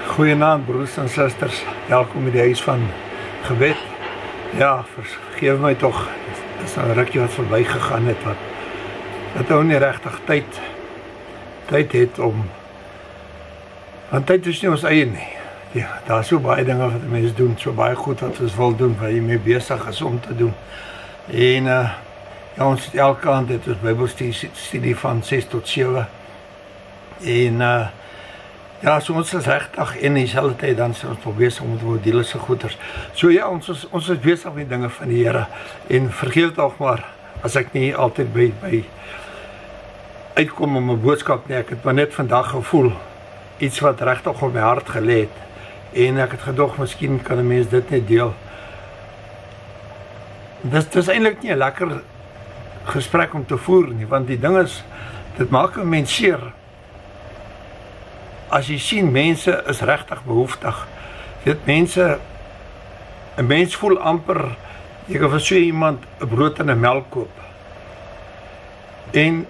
Goeienaand broers en susters, welkom by die huis van gebed. Ja, vergeef my toch, dit is nou 'n rukkie wat verby gegaan het, wat nou nie regtig tyd het om, want tyd is nie ons eie nie. Ja, daar is so baie dinge wat mense doen, so baie goed wat ons wil doen, wat jy mee besig is om te doen. En ja, ons het elke aand het ons Bybelstudie van 6 tot 7. En ja, so ons is regtig in dieselfde tyd dan ons besig met modelise goeders. So ja, ons is besig met dinge van die Here. En vergeef tog maar as ek nie altyd by uitkom om 'n boodskap nie. Ek het maar net vandag gevoel iets wat regtig op my hart gelê het. En ek het gedog miskien kan 'n mens dit net deel. Dis eintlik nie 'n lekker gesprek om te voer nie, want die ding is, dit maak 'n mens seer. As jy sien, mense is regtig behoeftig. Weet, 'n mens voel amper, jy kan vir so iemand 'n brood en 'n melk koop. En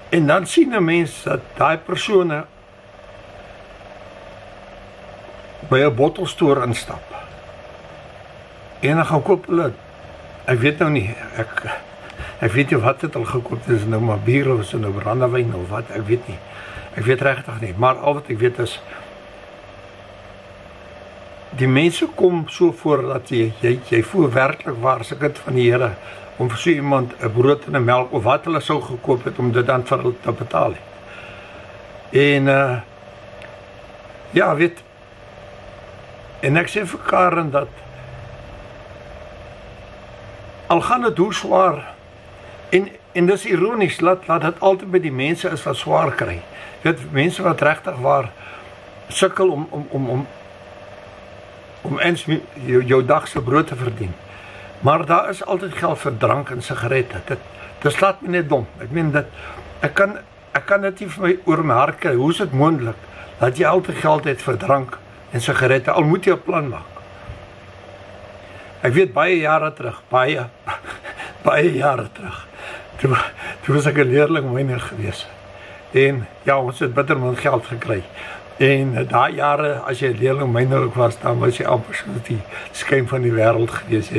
dan sien 'n mens dat daai persone by 'n bottelstoer instap. En dan gaan koop hulle, ek weet nou nie, ek weet nie wat het al gekoop, dis nou maar bier of so nou brandewyn of wat, ek weet nie. Ek weet regtig nie, maar al wat ek weet is, die mense kom so voor dat jy voel werklik waar as 'n kind van die Here, om vir so iemand 'n brood en 'n melk, of wat hulle sou gekoop het, om dit dan vir hulle te betaal. En ja, weet, en ek sê vir Karen dat, al gaan dit hoe swaar, en dis ironies, laat dit altyd by die mense is wat swaar kry. Weet, mense wat regtig waar sukkel om eens jou dagse brood te verdien. Maar daar is altyd geld vir drank en sigarette. Dit slaat my net dom. Ek meen, ek kan dit nie vir my oor my hart kry. Hoe is dit moontlik dat jy altyd geld het vir drank en sigarette, al moet jy 'n plan maak? Ek weet baie jare terug, baie jare terug, toe was ek 'n leerling myner gewees. En ja, ons het bitter min geld gekry. En daai jare, as jy 'n leerling myner ook was, dan was jy amper so die skyn van die wêreld gewees.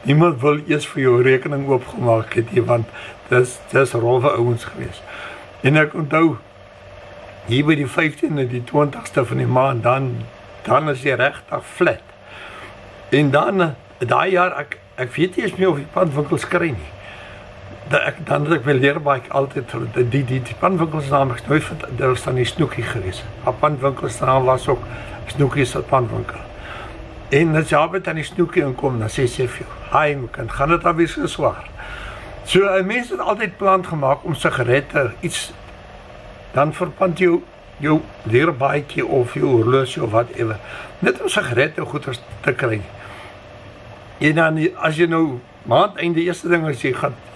Niemand wil eers vir jou rekening oopgemaak het, want dis rowwe ouens gewees. En ek onthou, hier by die 15de, die 20ste van die maand, dan is jy regtig flat. En dan, daai jaar, ek weet nie eens meer of die pandwinkels kry nie. Dan het ek my leerbaai altyd, die pandwinkels naam ek nooit, daar was dan die Snoekie gewees. Die pandwinkels naam was ook Snoekie se pandwinkel. En as jy albei aan die Snoekie inkom, dan sê sy vir jou, "Hi my kind, gaan dit alweer so swaar?" So, mense het altyd plan gemaak om sigarette, iets, dan verpand jou leerbaaitjie of jou horlosie of whatever, net om sigarette goeders te kry. En dan, as jy nou maandeinde, eerste ding is, jy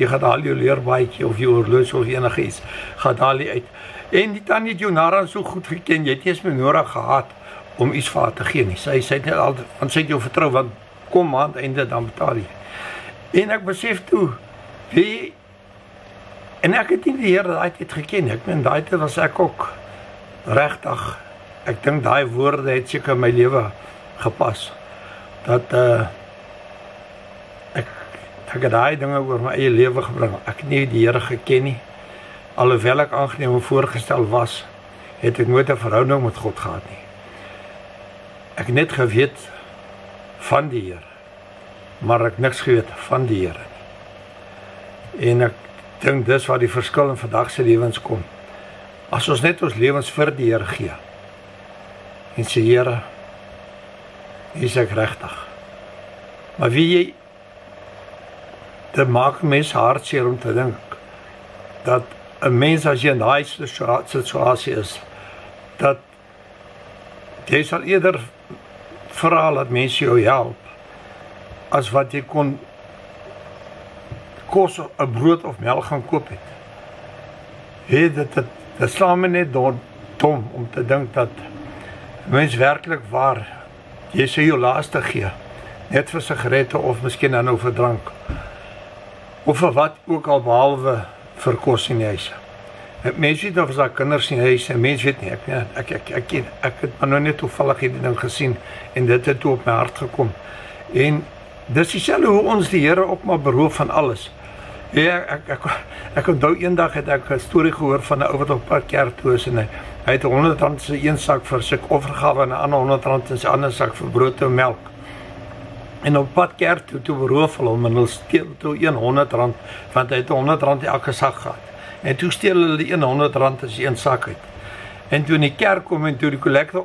gaat haal jou leerbaaitjie of jou horlosie of enige iets, gaat haal jy uit. En die tannie het jou naderhand so goed geken, jy het nie eens meer nodig gehad om iets vir haar te gee nie. Sy het net altyd, want sy het jou vertrou, want kom maandeinde, dan betaal jy. En ek besef toe, en ek het nie die Here daai tyd geken, ek meen, daai tyd was ek ook regtig, ek dink daai woorde het seker in my lewe gepas, dat ek het daai dinge oor my eie lewe gebring. Ek het nie die Here geken nie. Alhoewel ek aangeneem en voorgestel was, het ek nooit 'n verhouding met God gehad nie. Ek het net geweet van die Here, maar ek niks geweet van die Here nie. En ek dink dis waar die verskil in vandag se lewens kom. As ons net ons lewens vir die Here gee, en sê, Here, hier is ek regtig. Maar wie jy, dit maak mens hartseer om te dink, dat 'n mens as jy in daai situasie is, dat jy sal eerder vra dat mense jou help, as wat jy kon kos, 'n brood of melk gaan koop het. Dit slaan my net dom om te dink dat mens werklik waar, jy sê jou laaste gee, net vir sigarette of miskien dan nou vir drank, of vir wat ook al behalwe vir kos in die huis. Mens weet of daar kinders in huis en mens weet nie, ek het maar nou net toevallig hierdie ding gesien en dit het toe op my hart gekom. En dis dieselfde hoe ons die Here ook maar beroof van alles. Ja, ek onthou eendag het ek 'n storie gehoor van 'n ou wat op pad kerk toe is en hy het R100 in sy een sak vir sy offergawe en 'n ander R100 in sy ander sak vir brood en melk. En op pad kerk toe beroof hulle hom en hulle steel toe R100 want hy het R100 in elke sak gehad. En toe steel hulle die R100 as een sak uit. En toe in die kerk kom en toe die kollekte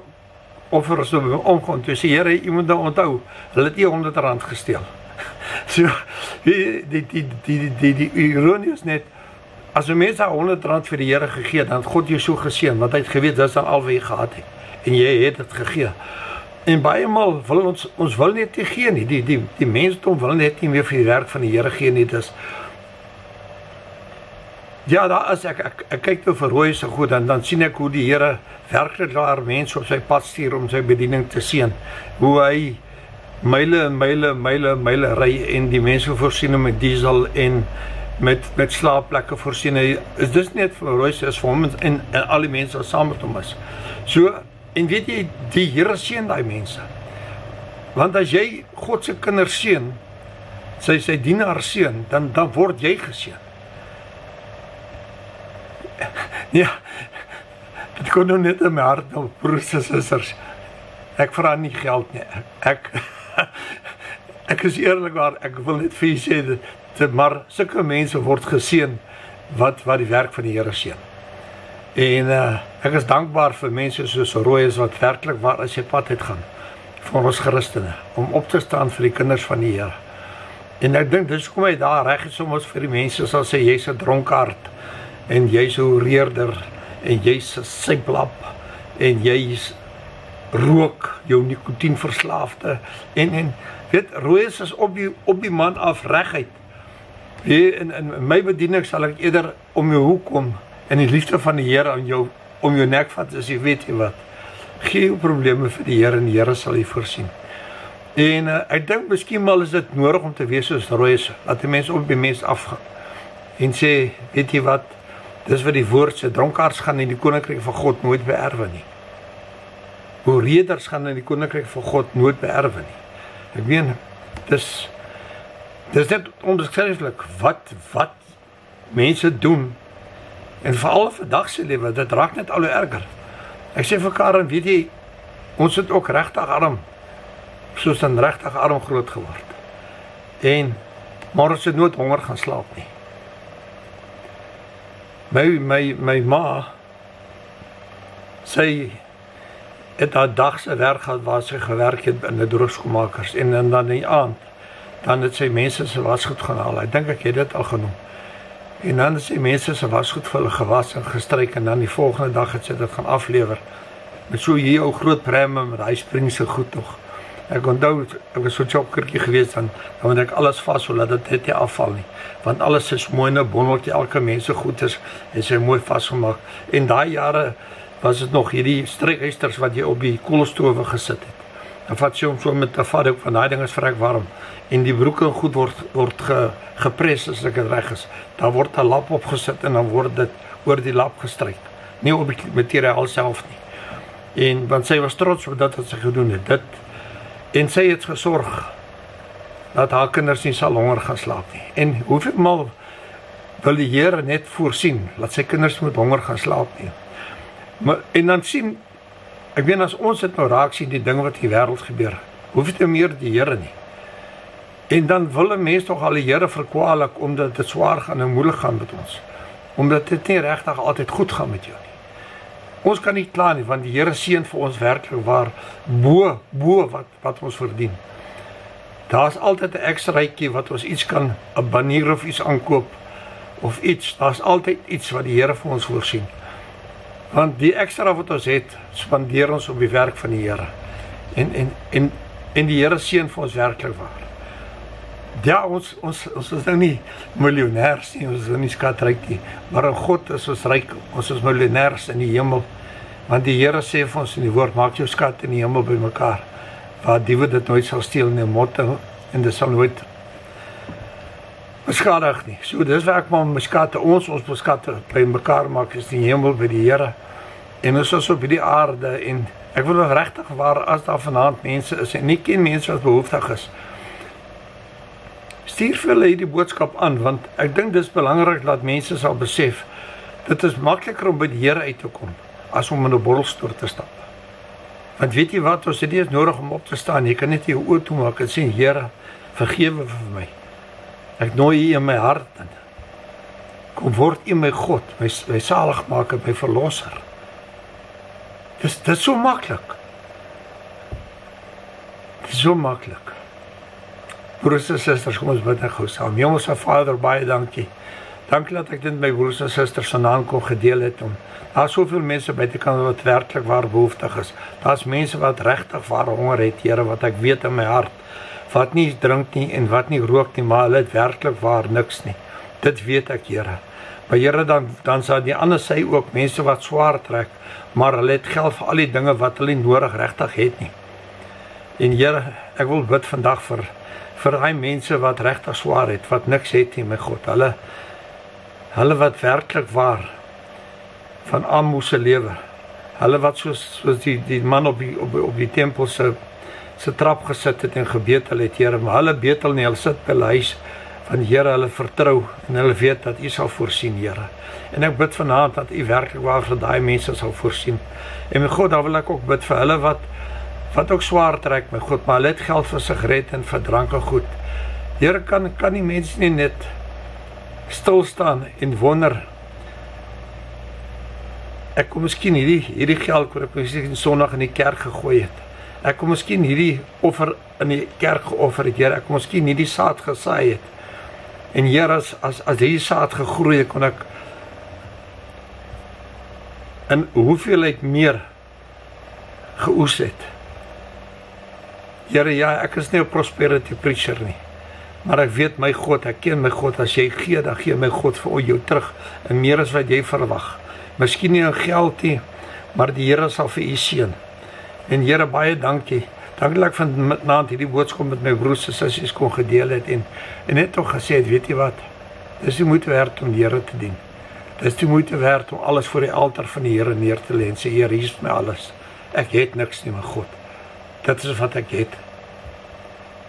offer so omgaan, toe sê Here, jy moet nou onthou, hulle het nie R100 gesteel. So die ironie is net, as 'n mens R100 vir die Here gegee, dan het God jou so geseën, want hy het geweet dis dan al wat jy gehad het. En jy het dit gegee. En baie maal wil ons wil net nie gee nie. Die mensdom wil net nie meer vir die werk van die Here gee nie. Dis ja, daar is ek kyk nou vir rooi so goed en dan sien ek hoe die Here werklik daar mense op sy pad stuur om sy bediening te seën. Hoe hy myle en myle ry en die mense voorsien met diesel en met slaapplekke voorsien. Is dis net vir rooi is vir hom en al die mense wat saam met hom is. So en weet jy, die Here seën daai mense. Want as jy God se kinders seën, sy dienaar seën, dan word jy geseën. Ja, dit kon nou net in my hart nou, broers en susters. Ek vra nie geld nie. Ek is eerlikwaar, ek wil net vir julle sê, maar sulke mense word geseën wat die werk van die Here seën. En ek is dankbaar vir mense soos Rooi is wat werklik waar as jy pad uitgaan vir ons Christene, om op te staan vir die kinders van die Here. En ek dink dis kom hy daar reg is om ons vir die mense sal sê jy's 'n dronkaard en jy's 'n hoereerder en jy's 'n syplap en jy's rook, jou nikotienverslaafde en weet Rooi is op die man af reguit. In my bediening sal ek eerder om jou hoek kom en die liefde van die Here om jou nek vat as jy weet jy wat. Gee jou probleme vir die Here en die Here sal jy voorsien. En ek dink miskien mal is dit nodig om te wees soos Rooi is, dat die mense op die mens afgaan en sê, weet jy wat, dis wat die woord sê, dronkaards gaan in die koninkryk van God nooit beerwe nie. Hoereerders gaan in die koninkryk van God nooit beerwe nie. Ek meen, dis net onbeskryflik wat mense doen en veral vandag se lewe, dit raak net al hoe erger. Ek sê vir Karen, weet jy, ons het ook regtig arm, soos 'n regtig arm groot geword. Maar ons het nooit honger gaan slaap nie. My ma, sy het haar dagse werk gehad waar sy gewerk het in 'n droogskomakers en dan in die aand, dan het sy mense se wasgoed gaan haal. Ek dink ek het dit al genoem. En dan het sy mense se wasgoed vir hulle gewas en gestryk en dan die volgende dag het sy dit gaan aflewer. Met so hier ou groot premme met hy springse goed tog. Ek onthou, ek was so 'n chokkertjie geweest dan moet ek alles vashou dat dit net nie afval nie. Want alles is mooi in 'n bondeltjie, elke mens se goed is sy mooi vasgemaak. En daai jare was dit nog hierdie strykysters wat jy op die koolstowe gesit het. Dan vat jy hom so met 'n vat ook van daai ding is vrek warm. En die broeke en goed word gepres as ek dit reg is. Daar word 'n lap opgesit en dan word dit oor die lap gestryk. Nie op die materiaal self nie. En want sy was trots op dat wat sy gedoen het. En sy het gesorg dat haar kinders nie sal honger gaan slaap nie. En hoeveel maal wil die Here net voorsien dat sy kinders moet honger gaan slaap nie. En dan sien, ek weet as ons dit nou raak sien die dinge wat in die wêreld gebeur, hoef dit meer die Here nie. En dan wil 'n mens tog al die Here verkwalik omdat dit swaar gaan en moeilik gaan met ons. Omdat dit nie regtig altyd goed gaan met jou nie. Ons kan nie kla nie, want die Here seën vir ons werklik waar bo wat ons verdien. Daar's altyd 'n ekstraatjie wat ons iets kan, 'n banier of iets aankoop of iets. Daar's altyd iets wat die Here vir ons voorsien. Want die ekstra wat ons het, spandeer ons op die werk van die Here. En die Here seën vir ons werklik waar. Ja, ons is nou nie miljonêers nie, ons is nie skatryk nie, maar in God is ons ryk, ons is miljonêers in die hemel, want die Here sê vir ons in die woord, maak jou skat in die hemel bymekaar, waar diewe dit nooit sal steel nie, motte, en dit sal nooit. beskadig nie. So dis waar ek maar beskatte ons beskatte by mekaar maak is die hemel by die Here. En ons is op die aarde en ek wil nog regtig waar as daar vanaand mense is en nie ken mense wat behoeftig is. Stuur vir hulle hierdie boodskap aan want ek dink dis belangrik dat mense sal besef dit is makliker om by die Here uit te kom as om in 'n borrelstoel te stap. Want weet jy wat, ons het nie eens nodig om op te staan. Jy kan net jou oë toemaak en sê Here, vergewe vir my. Ek nooi U in my hart in. Kom word U my God, my saligmaker, my verlosser. Dis so maklik. Dis so maklik. Broers en susters, kom ons bid net gou saam. Hemelse Vader, baie dankie. Dankie dat ek dit met my broers en susters se naam kon gedeel het om. Daar's soveel mense buitekant wat werklik waar behoeftig is. Daar's mense wat regtig waar honger het, Here, wat ek weet in my hart. Wat nie drink nie en wat nie rook nie, maar hulle het werklik waar niks nie. Dit weet ek, Here. Maar Here, dan sal die ander sy ook mense wat swaar trek, maar hulle het geld vir al die dinge wat hulle nodig regtig het nie. En Here, ek wil bid vandag vir daai mense wat regtig swaar het, wat niks het nie, my God. Hulle wat werklik waar van armoede lewe. Hulle wat soos die man op die tempel se trap gesit het en gebetel het, Here, maar hulle betel nie, hulle sit by hulle huis van Here, hulle vertrou en hulle weet dat U sal voorsien, Here. En ek bid vanaand dat U werklik waar vir daai mense sal voorsien. En my God, dan wil ek ook bid vir hulle wat ook swaar trek, my God, maar hulle het geld vir sigaret en vir drank en goed. Here, kan die mense nie net stil staan en wonder, ek kom miskien hierdie geld wat ek miskien Sondag in die kerk gegooi het. Ek kom miskien hierdie offer in die kerk geoffer het, Here. Ek kom miskien hierdie saad gesaai het. En Here, as hierdie saad gegroei het, kon ek in hoeveelheid meer geoes het. Here, ja, ek is nie 'n prosperity preacher nie. Maar ek weet my God, ek ken my God, as jy gee, dan gee my God vir jou terug, en meer as wat jy verwag. Miskien nie in geld nie, maar die Here sal vir U seën. En Here, baie dankie. Dankie dat ek vanaand hierdie boodskap met my broers en sussies kon gedeel het, en net ook gesê het, weet jy wat, dis die moeite werd om die Here te dien. Dis die moeite werd om alles voor die altaar van die Here neer te lê en sê, Here, hier is my alles. Ek het niks nie, my God. Dit is wat ek het.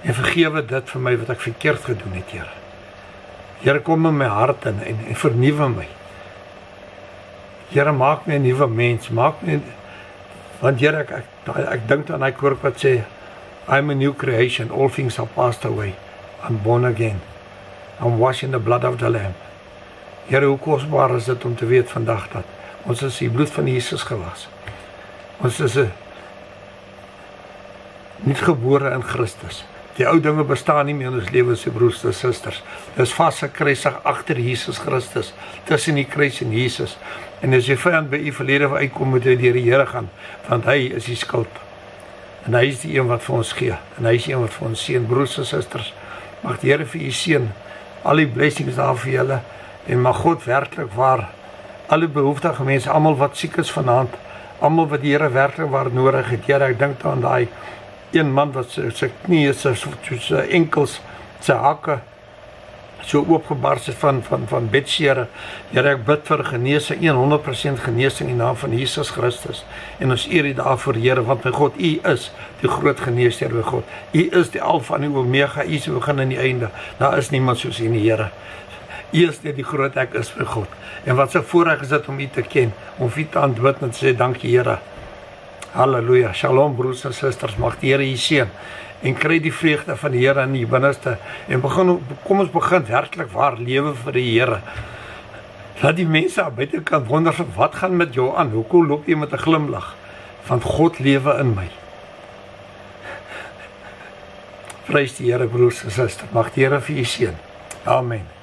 En vergewe dit vir my wat ek verkeerd gedoen het, Here. Here, kom in my hart in en vernuwe my. Here, maak my 'n nuwe mens, want Here, ek dink aan die koor wat sê, I'm a new creation, all things are passed away, I'm born again, I'm washed in the blood of the Lamb. Here, hoe kosbaar is dit om te weet vandag dat ons is die bloed van Jesus gewas. Ons is nie gebore in Christus. Die ou dinge bestaan nie meer in ons lewens, broers en susters. Dis vasgekruisig agter Jesus Christus, tussen die kruis en Jesus. En as jy vyand by U verlede wil uitkom, moet jy deur die Here gaan, want Hy is die skuld. En Hy is die een wat vir ons gee, en Hy is die een wat vir ons seën. Broers en susters, mag die Here vir U seën, al die blessings daar vir julle, en mag God werklik waar, al die behoeftige mense, almal wat siek is vanaand, almal wat die Here werklik waar nodig het, Here, ek dink aan daai een man wat sy knie, sy enkels, sy hakke so oopgebars het van bedsere. Here, ek bid vir genesing, 100% genesing in die naam van Jesus Christus. En ons eer U daarvoor, Here, want my God, U is die groot geneesheer, my God. U is die Alfa en die Omega, U is die begin en die einde. Daar is niemand soos U nie, Here. U is net die groot ek is, my God. En wat 'n voorreg is dit om U te ken, om U te aanbid en te sê, dankie, Here. Halleluja, shalom broers en susters, mag die Here U seën en kry die vreugde van die Here in die binneste en kom ons begin werklik waar lewe vir die Here. Laat die mense aan buitekant wonder, wat gaan met jou aan? Hoekom loop jy met 'n glimlag? Want God lewe in my. Prys die Here broers en susters, mag die Here vir U seën. Amen.